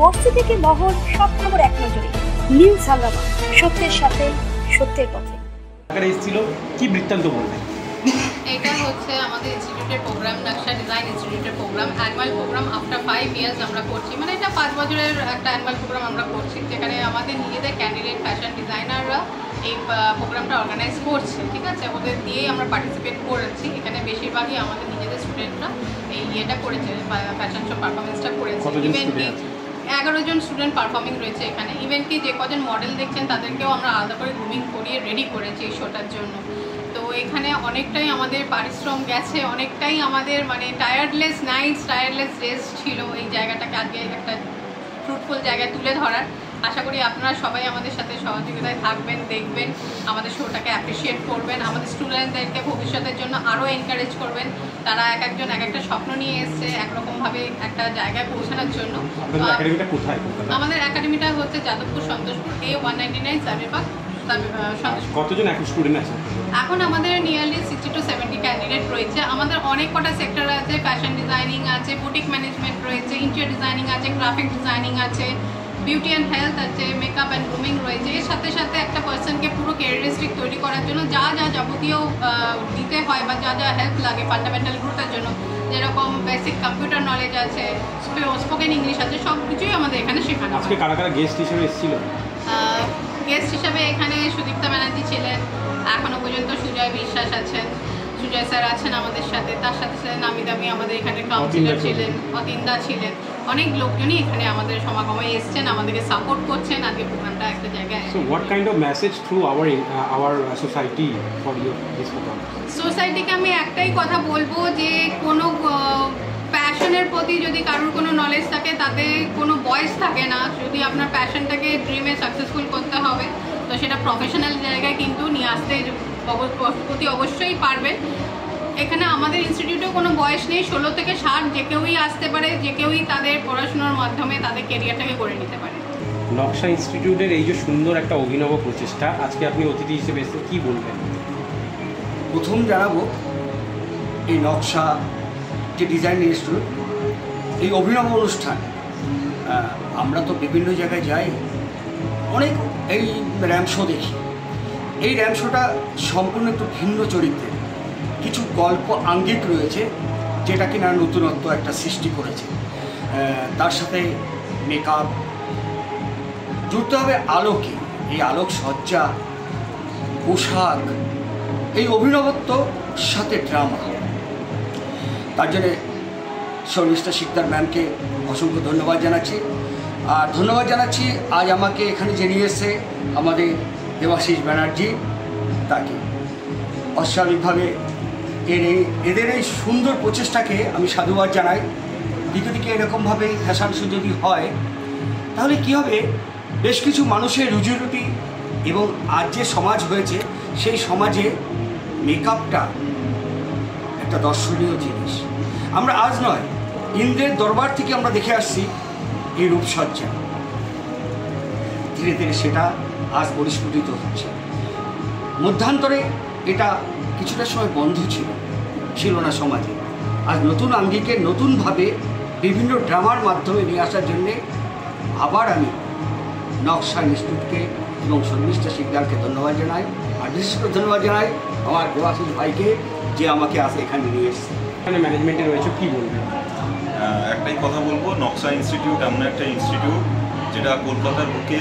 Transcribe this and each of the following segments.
বস্তি থেকে মহল, সব খবর এক নজরে। নিউজ হাঙ্গামা, সত্যের সাথে সত্যের পথে। এসেছিল কি বৃত্তান্ত বলবেন? এটা হচ্ছে আমাদের ইনস্টিটিউটের প্রোগ্রাম, নকশা ডিজাইন ইনস্টিটিউটের programme, annual programme after 5 years আমরা করছি। মানে এটা 5 বছরের একটা অ্যানুয়াল প্রোগ্রাম আমরা করছি, যেখানে আমাদের নিজেদের ক্যান্ডিডেট ফ্যাশন ডিজাইনাররা এই প্রোগ্রামটা অর্গানাইজ করছে। ঠিক আছে, ওদের দিয়েই আমরা পার্টিসিপেট করেছি। এখানে বেশিরভাগই আমাদের নিজেদের স্টুডেন্টরা এই ইয়েটা করেছে, ফ্যাশন শো পারফরমেন্সটা করেছে। ইভেন কি 11 জন স্টুডেন্ট পারফর্মিং রয়েছে এখানে। ইভেন কি যে কজন মডেল দেখছেন তাদেরকেও আমরা আলাদা করে গ্রুমিং করিয়ে রেডি করেছি এই শোটার জন্য। তো এখানে অনেকটাই আমাদের পারিশ্রম গেছে, অনেকটাই আমাদের মানে টায়ার্ডলেস নাইটস, টায়ার্ডলেস ডেজ ছিল এই জায়গাটাকে আজকে একটা ফ্রুটফুল জায়গায় তুলে ধরার। আশা করি আপনারা সবাই আমাদের সাথে সহযোগিতায় থাকবেন, দেখবেন, আমাদের শোটাকে অ্যাপ্রিসিয়েট করবেন, আমাদের স্টুডেন্টদেরকে ভবিষ্যতের জন্য আরও এনকারেজ করবেন। তারা এক একজন এক একটা স্বপ্ন নিয়ে এসছে একরকমভাবে একটা জায়গায় পৌঁছানোর জন্য। আমাদের একাডেমিটা হচ্ছে যাদবপুর সন্তোষপুর A199 সাবিরবাগ। কতজন এখন স্টুডেন্ট আছে? এখন আমাদের নিয়ারলি 60 to 70 ক্যান্ডিডেট রয়েছে। আমাদের অনেক কটা সেক্টর আছে, ফ্যাশন ডিজাইনিং আছে, বুটিক ম্যানেজমেন্ট রয়েছে, ইন্টেরিয়র ডিজাইনিং আছে, গ্রাফিক ডিজাইনিং আছে, বিউটি অ্যান্ড হেলথ আছে, মেকআপ অ্যান্ড গ্রুমিং রয়েছে। এর সাথে সাথে একটা পার্সনকে পুরো ক্যারিয়ারিস্টিক তৈরি করার জন্য যা যা যাবতীয় দিতে হয় বা যা যা হেল্প লাগে ফান্ডামেন্টাল গ্রোথের জন্য, যেরকম বেসিক কম্পিউটার নলেজ আছে, স্পোকেন ইংলিশ আছে, সব কিছুই আমাদের এখানে শেখানো হয়। আজকে কারা কারা গেস্ট হিসেবে এসেছিল? গেস্ট হিসাবে এখানে সুদীপ্তা ব্যানার্জি ছিলেন, এখনও পর্যন্ত সুজয় বিশ্বাস আছেন, সুজয় স্যার আছেন আমাদের সাথে, তার সাথে সাথে নামি দামি আমাদের এখানে কাউন্সিলর ছিলেন, অতীন্দা ছিলেন। অনেক লোকজনই এখানে আমাদের সমাগমে এসছেন, আমাদেরকে সাপোর্ট করছেন আজকে প্রোগ্রামটা একটা জায়গায়। So what kind of message through our society for this program? সোসাইটিকে আমি একটাই কথা বলবো যে কোনো প্যাশনের প্রতি যদি কারোর কোনো নলেজ থাকে, তাতে কোনো বয়স থাকে না। যদি আপনার প্যাশনটাকে ড্রিমে সাকসেসফুল করতে হবে তো সেটা প্রফেশনাল জায়গায় কিন্তু নিয়ে আসতে প্রতি অবশ্যই পারবেন। এখানে আমাদের ইনস্টিটিউটেও কোনো বয়স নেই, 16 থেকে 60 যে কেউই আসতে পারে, যে কেউই তাদের পড়াশোনার মাধ্যমে তাদের কেরিয়ারটাকে গড়ে নিতে পারে। নকশা ইনস্টিটিউটের এই যে সুন্দর একটা অভিনব প্রচেষ্টা, আজকে আপনি অতিথি হিসেবে এসে কী বলবেন? প্রথম জানাবো এই নকশা যে ডিজাইন ইনস্টিটিউট, এই অভিনব অনুষ্ঠান। আমরা তো বিভিন্ন জায়গায় যাই, অনেক এই র্যাম্প শো দেখি। এই র্যাম্প শোটা সম্পূর্ণ একটু ভিন্ন চরিত্রে, কিছু গল্প আঙ্গিক রয়েছে যেটা কিনা নতুনত্ব একটা সৃষ্টি করেছে। তার সাথে মেকআপ জুড়তে হবে আলোকে, এই আলোক সজ্জা, পোশাক, এই অভিনবত্ব সাথে ড্রামা। তার জন্যে শর্মিষ্ঠা শিকদার ম্যামকে অসংখ্য ধন্যবাদ জানাচ্ছি। আর ধন্যবাদ জানাচ্ছি আজ আমাকে এখানে যে নিয়ে এসছে আমাদের দেবাশিস ব্যানার্জি, তাকে অস্বাভাবিকভাবে এদের এই সুন্দর প্রচেষ্টাকে আমি সাধুবাদ জানাই। দিকে দিকে এরকমভাবে ফ্যাশন শো যদি হয় তাহলে কী হবে, বেশ কিছু মানুষের রুজিরুটি এবং আজ যে সমাজ হয়েছে সেই সমাজে মেকআপটা একটা দর্শনীয় জিনিস। আমরা আজ নয়, ইন্দ্রের দরবার থেকে আমরা দেখে আসছি এই রূপসজ্জা। ধীরে ধীরে সেটা আজ পরিস্ফুটিত হচ্ছে। মধ্যান্তরে এটা কিছুটা সময় বন্ধ ছিল না সমাজে। আজ নতুন আঙ্গিকে নতুনভাবে বিভিন্ন ড্রামার মাধ্যমে নিয়ে আসার জন্যে আবার আমি নকশা ইনস্টিটিউটকে এবং শর্মিষ্ঠা শিকদারকে ধন্যবাদ জানাই। আর বিশেষ করে ধন্যবাদ জানাই আমার দেবাশিস ভাইকে, যে আমাকে আজ এখানে নিয়ে এসেছে। এখানে ম্যানেজমেন্টে রয়েছে, কী বলবেন? একটাই কথা বলবো, নকশা ইনস্টিটিউট এমন একটা ইনস্টিটিউট যেটা কলকাতার বুকে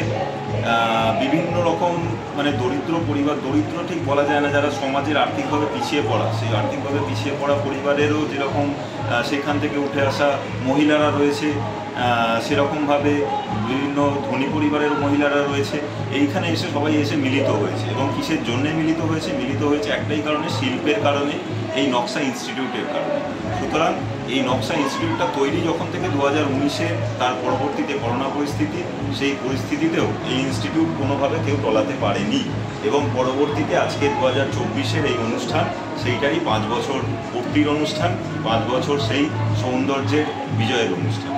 বিভিন্ন রকম মানে দরিদ্র পরিবার, দরিদ্র ঠিক বলা যায় না, যারা সমাজের আর্থিকভাবে পিছিয়ে পড়া, সেই আর্থিকভাবে পিছিয়ে পড়া পরিবারেরও যেরকম সেখান থেকে উঠে আসা মহিলারা রয়েছে, সেরকমভাবে বিভিন্ন ধনী পরিবারের মহিলারা রয়েছে। এইখানে এসে সবাই এসে মিলিত হয়েছে। এবং কিসের জন্যে মিলিত হয়েছে? মিলিত হয়েছে একটাই কারণে, শিল্পের কারণে, এই নকশা ইনস্টিটিউটের কারণে। সুতরাং এই নকশা ইনস্টিটিউটটা তৈরি যখন থেকে 2019-এ, তার পরবর্তীতে করোনা পরিস্থিতি, সেই পরিস্থিতিতেও এই ইনস্টিটিউট কোনোভাবে কেউ টলাতে পারেনি। এবং পরবর্তীতে আজকে 2024-এর এই অনুষ্ঠান, সেইটারই 5 বছর পূর্তির অনুষ্ঠান, 5 বছর সেই সৌন্দর্যের বিজয়ের অনুষ্ঠান।